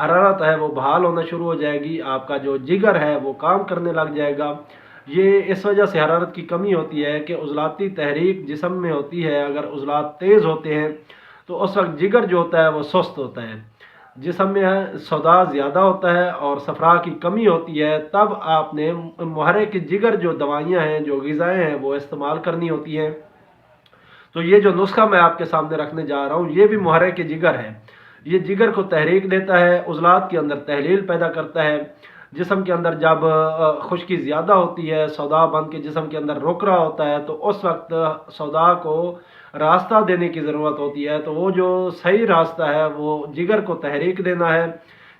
حرارت ہے وہ بحال ہونا شروع ہو جائے گی، آپ کا جو جگر ہے وہ کام کرنے لگ جائے گا۔ یہ اس وجہ سے حرارت کی کمی ہوتی ہے کہ عضلاتی تحریک جسم میں ہوتی ہے، اگر عضلات تیز ہوتے ہیں تو اس وقت جگر جو ہوتا ہے وہ سست ہوتا ہے، جسم میں صداع زیادہ ہوتا ہے اور صفرا کی کمی ہوتی ہے، تب آپ نے محرک جگر جو دوائیاں ہیں، جو غذائیں ہیں وہ استعمال کرنی ہوتی ہیں۔ تو یہ جو نسخہ میں آپ کے سامنے رکھنے جا رہا ہوں یہ بھی محرک جگر ہے، یہ جگر کو تحریک دیتا ہے، عضلات کے اندر تحلیل پیدا کرتا ہے۔ جسم کے اندر جب خشکی زیادہ ہوتی ہے، صداع بن کے جسم کے اندر رک رہا ہوتا ہے، تو اس وقت صداع کو راستہ دینے کی ضرورت ہوتی ہے، تو وہ جو صحیح راستہ ہے وہ جگر کو تحریک دینا ہے۔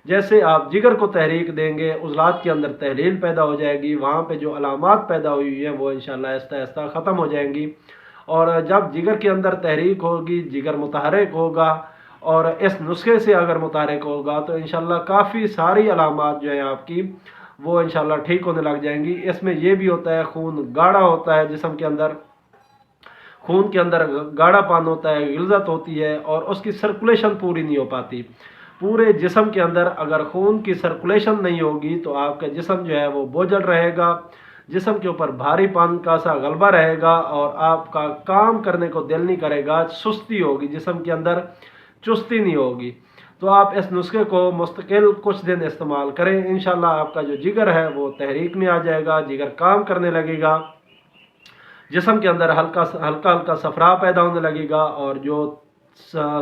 جیسے آپ جگر کو تحریک دیں گے عضلات کے اندر تحلیل پیدا ہو جائے گی، وہاں پہ جو علامات پیدا ہوئی ہیں وہ انشاءاللہ آہستہ آہستہ ختم ہو جائیں گی، اور جب جگر کے اندر تحریک ہوگی، جگر متحرک ہوگا اور اس نسخے سے اگر متحرک ہوگا تو انشاءاللہ کافی ساری علامات جو ہیں آپ کی وہ انشاءاللہ ٹھیک ہونے لگ جائیں گی۔ اس میں یہ بھی ہوتا ہے خون گاڑھا ہوتا ہے، جسم کے اندر خون کے اندر گاڑھا پان ہوتا ہے، غلظت ہوتی ہے اور اس کی سرکولیشن پوری نہیں ہو پاتی۔ پورے جسم کے اندر اگر خون کی سرکولیشن نہیں ہوگی تو آپ کا جسم جو ہے وہ بوجھل رہے گا، جسم کے اوپر بھاری پان کا سا غلبہ رہے گا اور آپ کا کام کرنے کو دل نہیں کرے گا، سستی ہوگی جسم کے اندر، چستی نہیں ہوگی۔ تو آپ اس نسخے کو مستقل کچھ دن استعمال کریں، انشاءاللہ آپ کا جو جگر ہے وہ تحریک میں آ جائے گا، جگر کام کرنے لگے گا، جسم کے اندر ہلکا ہلکا صفرا پیدا ہونے لگے گا، اور جو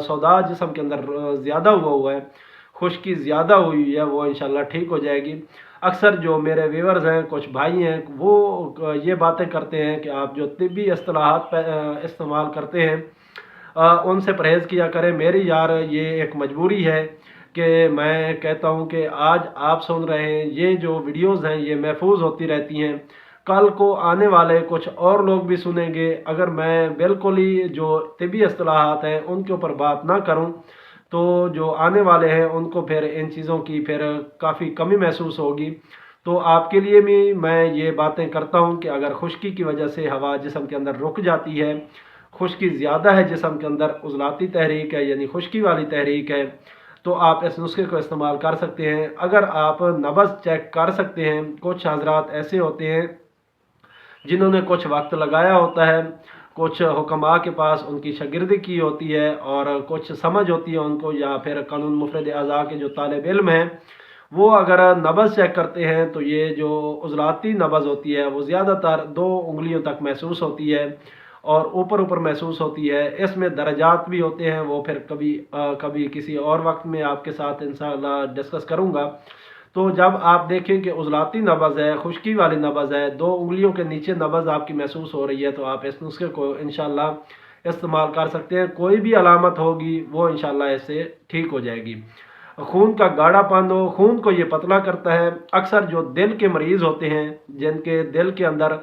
صداع جسم کے اندر زیادہ ہوا ہے، خشکی زیادہ ہوئی ہے، وہ انشاءاللہ ٹھیک ہو جائے گی۔ اکثر جو میرے ویورز ہیں، کچھ بھائی ہیں، وہ یہ باتیں کرتے ہیں کہ آپ جو طبی اصطلاحات استعمال کرتے ہیں ان سے پرہیز کیا کریں۔ میری یار یہ ایک مجبوری ہے کہ میں کہتا ہوں کہ آج آپ سن رہے ہیں، یہ جو ویڈیوز ہیں یہ محفوظ ہوتی رہتی ہیں، کل کو آنے والے کچھ اور لوگ بھی سنیں گے۔ اگر میں بالکل ہی جو طبی اصطلاحات ہیں ان کے اوپر بات نہ کروں تو جو آنے والے ہیں ان کو پھر ان چیزوں کی پھر کافی کمی محسوس ہوگی۔ تو آپ کے لیے بھی میں یہ باتیں کرتا ہوں کہ اگر خشکی کی وجہ سے ہوا جسم کے اندر رک جاتی ہے، خشکی زیادہ ہے جسم کے اندر، عضلاتی تحریک ہے یعنی خشکی والی تحریک ہے، تو آپ اس نسخے کو استعمال کر سکتے ہیں۔ اگر آپ نبض چیک کر سکتے ہیں، کچھ حضرات ایسے ہوتے ہیں جنہوں نے کچھ وقت لگایا ہوتا ہے، کچھ حکماء کے پاس ان کی شاگردی کی ہوتی ہے اور کچھ سمجھ ہوتی ہے ان کو، یا پھر قانون مفرد اعضاء کے جو طالب علم ہیں وہ اگر نبض چیک کرتے ہیں تو یہ جو عضلاتی نبض ہوتی ہے وہ زیادہ تر 2 انگلیوں تک محسوس ہوتی ہے اور اوپر محسوس ہوتی ہے۔ اس میں درجات بھی ہوتے ہیں، وہ پھر کبھی کسی اور وقت میں آپ کے ساتھ انشاءاللہ ڈسکس کروں گا۔ تو جب آپ دیکھیں کہ عضلاتی نبض ہے، خشکی والی نبض ہے، 2 انگلیوں کے نیچے نبض آپ کی محسوس ہو رہی ہے، تو آپ اس نسخے کو انشاءاللہ استعمال کر سکتے ہیں۔ کوئی بھی علامت ہوگی وہ انشاءاللہ اس سے ٹھیک ہو جائے گی۔ خون کا گاڑھا پن ہو، خون کو یہ پتلا کرتا ہے۔ اکثر جو دل کے مریض ہوتے ہیں، جن کے دل کے اندر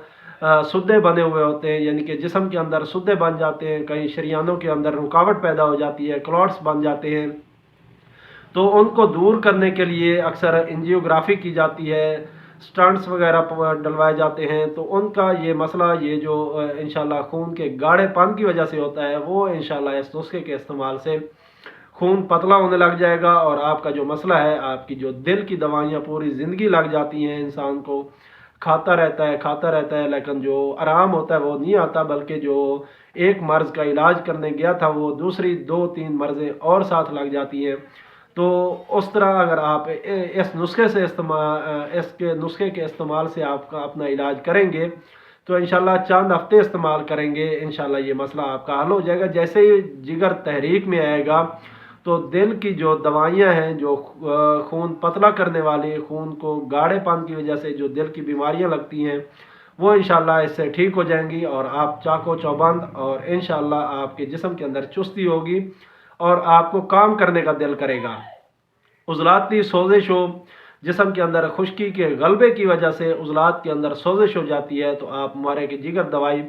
سدے بنے ہوئے ہوتے ہیں، یعنی کہ جسم کے اندر سدے بن جاتے ہیں، کئی شریانوں کے اندر رکاوٹ پیدا ہو جاتی ہے، کلاٹس بن جاتے ہیں، تو ان کو دور کرنے کے لیے اکثر انجیوگرافی کی جاتی ہے، سٹنٹس وغیرہ ڈلوائے جاتے ہیں۔ تو ان کا یہ مسئلہ، یہ جو انشاءاللہ خون کے گاڑھے پن کی وجہ سے ہوتا ہے، وہ انشاءاللہ اس نسخے کے استعمال سے خون پتلا ہونے لگ جائے گا، اور آپ کا جو مسئلہ ہے، آپ کی جو دل کی دوائیاں پوری زندگی لگ جاتی ہیں، انسان کو کھاتا رہتا ہے لیکن جو آرام ہوتا ہے وہ نہیں آتا، بلکہ جو ایک مرض کا علاج کرنے گیا تھا وہ دوسری 2-3 مرضیں اور ساتھ لگ جاتی ہیں۔ تو اس طرح اگر آپ اس نسخے سے نسخے کے استعمال سے آپ کا اپنا علاج کریں گے تو انشاءاللہ چند ہفتے استعمال کریں گے، انشاءاللہ یہ مسئلہ آپ کا حل ہو جائے گا۔ جیسے ہی جگر تحریک میں آئے گا تو دل کی جو دوائیاں ہیں، جو خون پتلا کرنے والی، خون کو گاڑھے پن کی وجہ سے جو دل کی بیماریاں لگتی ہیں، وہ انشاءاللہ اس سے ٹھیک ہو جائیں گی، اور آپ چاق و چوبند، اور انشاءاللہ آپ کے جسم کے اندر چستی ہوگی اور آپ کو کام کرنے کا دل کرے گا۔ عضلاتی سوزش ہو، جسم کے اندر خشکی کے غلبے کی وجہ سے عضلات کے اندر سوزش ہو جاتی ہے، تو آپ محرک جگر دوائی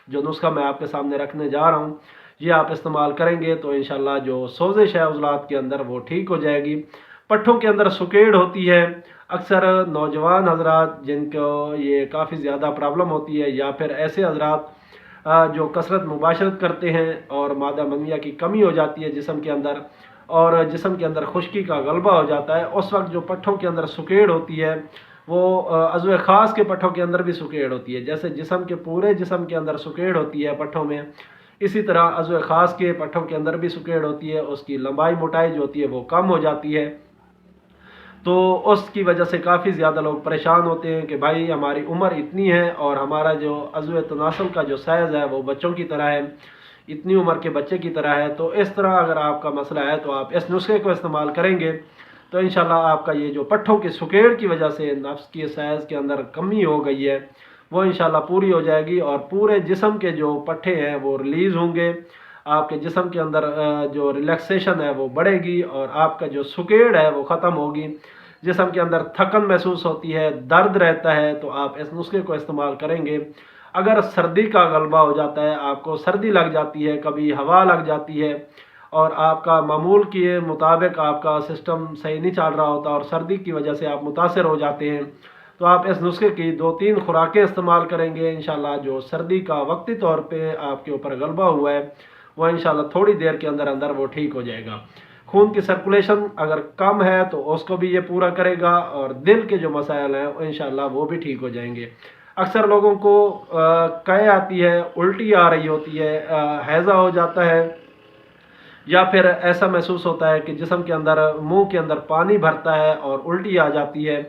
جو نسخہ میں آپ کے سامنے رکھنے جا رہا ہوں یہ آپ استعمال کریں گے تو انشاءاللہ جو سوزش ہے عضلات کے اندر وہ ٹھیک ہو جائے گی۔ پٹھوں کے اندر سکیڑ ہوتی ہے، اکثر نوجوان حضرات جن کو یہ کافی زیادہ پرابلم ہوتی ہے، یا پھر ایسے حضرات جو کثرت مباشرت کرتے ہیں اور مادہ منویہ کی کمی ہو جاتی ہے جسم کے اندر، اور جسم کے اندر خشکی کا غلبہ ہو جاتا ہے، اس وقت جو پٹھوں کے اندر سکیڑ ہوتی ہے وہ عضو خاص کے پٹھوں کے اندر بھی سکیڑ ہوتی ہے، جیسے جسم کے پورے جسم کے اندر سکیڑ ہوتی ہے پٹھوں میں، اسی طرح عضو خاص کے پٹھوں کے اندر بھی سکیڑ ہوتی ہے، اس کی لمبائی موٹائی جو ہوتی ہے وہ کم ہو جاتی ہے۔ تو اس کی وجہ سے کافی زیادہ لوگ پریشان ہوتے ہیں کہ بھائی ہماری عمر اتنی ہے اور ہمارا جو عضو تناسل کا جو سائز ہے وہ بچوں کی طرح ہے، اتنی عمر کے بچے کی طرح ہے۔ تو اس طرح اگر آپ کا مسئلہ ہے تو آپ اس نسخے کو استعمال کریں گے تو انشاءاللہ آپ کا یہ جو پٹھوں کی سکیڑ کی وجہ سے نفس کی سائز کے اندر کمی ہو گئی ہے وہ انشاءاللہ پوری ہو جائے گی، اور پورے جسم کے جو پٹھے ہیں وہ ریلیز ہوں گے، آپ کے جسم کے اندر جو ریلیکسیشن ہے وہ بڑھے گی، اور آپ کا جو سکیڑ ہے وہ ختم ہوگی، جسم کے اندر تھکن محسوس ہوتی ہے، درد رہتا ہے، تو آپ اس نسخے کو استعمال کریں گے۔ اگر سردی کا غلبہ ہو جاتا ہے، آپ کو سردی لگ جاتی ہے، کبھی ہوا لگ جاتی ہے اور آپ کا معمول کے مطابق آپ کا سسٹم صحیح نہیں چل رہا ہوتا اور سردی کی وجہ سے آپ متاثر ہو جاتے ہیں، تو آپ اس نسخے کی 2-3 خوراکیں استعمال کریں گے، انشاءاللہ جو سردی کا وقتی طور پہ آپ کے اوپر غلبہ ہوا ہے وہ انشاءاللہ تھوڑی دیر کے اندر اندر وہ ٹھیک ہو جائے گا۔ خون کی سرکولیشن اگر کم ہے تو اس کو بھی یہ پورا کرے گا، اور دل کے جو مسائل ہیں انشاءاللہ وہ بھی ٹھیک ہو جائیں گے۔ اکثر لوگوں کو قے آتی ہے، الٹی آ رہی ہوتی ہے، ہیضہ ہو جاتا ہے، یا پھر ایسا محسوس ہوتا ہے کہ جسم کے اندر منہ کے اندر پانی بھرتا ہے اور الٹی آ جاتی ہے،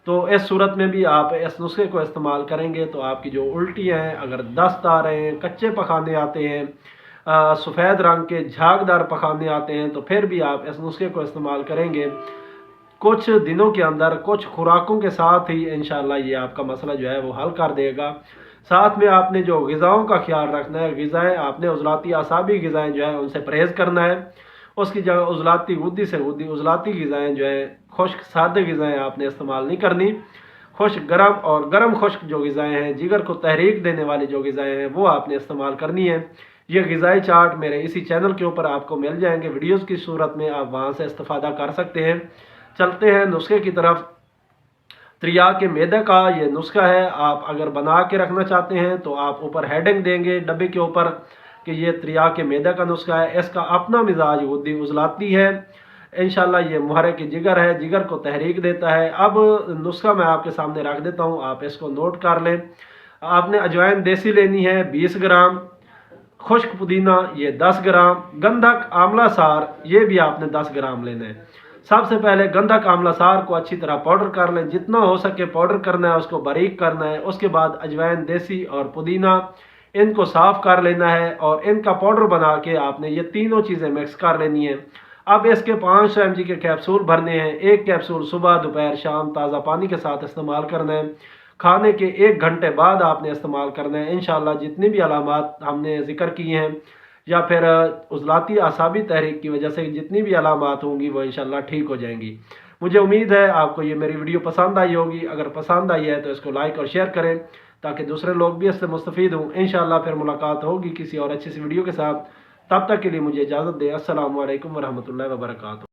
تو اس صورت میں بھی آپ اس نسخے کو استعمال کریں گے تو آپ کی جو الٹی ہیں، اگر دست آ رہے ہیں، کچے پخانے آتے ہیں، سفید رنگ کے جھاگدار پخانے آتے ہیں، تو پھر بھی آپ اس نسخے کو استعمال کریں گے کچھ دنوں کے اندر کچھ خوراکوں کے ساتھ ہی انشاءاللہ یہ آپ کا مسئلہ جو ہے وہ حل کر دے گا۔ ساتھ میں آپ نے جو غذاؤں کا خیال رکھنا ہے، غذائیں آپ نے عضلاتی اعصابی غذائیں جو ہیں ان سے پرہیز کرنا ہے، اس کی جگہ عضلاتی غدی سے غدی عضلاتی غذائیں جو ہیں، خشک سادہ غذائیں آپ نے استعمال نہیں کرنی، خشک گرم اور گرم خشک جو غذائیں ہیں، جگر کو تحریک دینے والی جو غذائیں ہیں وہ آپ نے استعمال کرنی ہے۔ یہ غذائی چارٹ میرے اسی چینل کے اوپر آپ کو مل جائیں گے ویڈیوز کی صورت میں، آپ وہاں سے استفادہ کر سکتے ہیں۔ چلتے ہیں نسخے کی طرف۔ تریاک معدہ کا یہ نسخہ ہے، آپ اگر بنا کے رکھنا چاہتے ہیں تو آپ اوپر ہیڈنگ دیں گے ڈبے کے اوپر کہ یہ تریاک معدہ کا نسخہ ہے، اس کا اپنا مزاج غدی عضلاتی ہے، انشاءاللہ یہ محرک جگر ہے، جگر کو تحریک دیتا ہے۔ اب نسخہ میں آپ کے سامنے رکھ دیتا ہوں، آپ اس کو نوٹ کر لیں۔ آپ نے اجوائن دیسی لینی ہے 20 گرام، خشک پودینہ یہ 10 گرام، گندھک آملہ سار یہ بھی آپ نے 10 گرام لینا ہے۔ سب سے پہلے گندھک آملہ سار کو اچھی طرح پاؤڈر کر لیں، جتنا ہو سکے پاؤڈر کرنا ہے، اس کو باریک کرنا ہے۔ اس کے بعد اجوائن دیسی اور پودینہ ان کو صاف کر لینا ہے اور ان کا پاؤڈر بنا کے آپ نے یہ تینوں چیزیں مکس کر لینی ہیں۔ اب اس کے 500 mg کے کیپسول بھرنے ہیں، ایک کیپسول صبح دوپہر شام تازہ پانی کے ساتھ استعمال کرنا ہے، کھانے کے 1 گھنٹے بعد آپ نے استعمال کرنا ہے۔ انشاءاللہ جتنی بھی علامات ہم نے ذکر کی ہیں یا پھر عضلاتی اعصابی تحریک کی وجہ سے جتنی بھی علامات ہوں گی وہ انشاءاللہ ٹھیک ہو جائیں گی۔ مجھے امید ہے آپ کو یہ میری ویڈیو پسند آئی ہوگی، اگر پسند آئی ہے تو اس کو لائک اور شیئر کریں تاکہ دوسرے لوگ بھی اس سے مستفید ہوں۔ انشاءاللہ پھر ملاقات ہوگی کسی اور اچھی سی ویڈیو کے ساتھ، تب تک کے لیے مجھے اجازت دیں۔ السلام علیکم ورحمۃ اللہ وبرکاتہ۔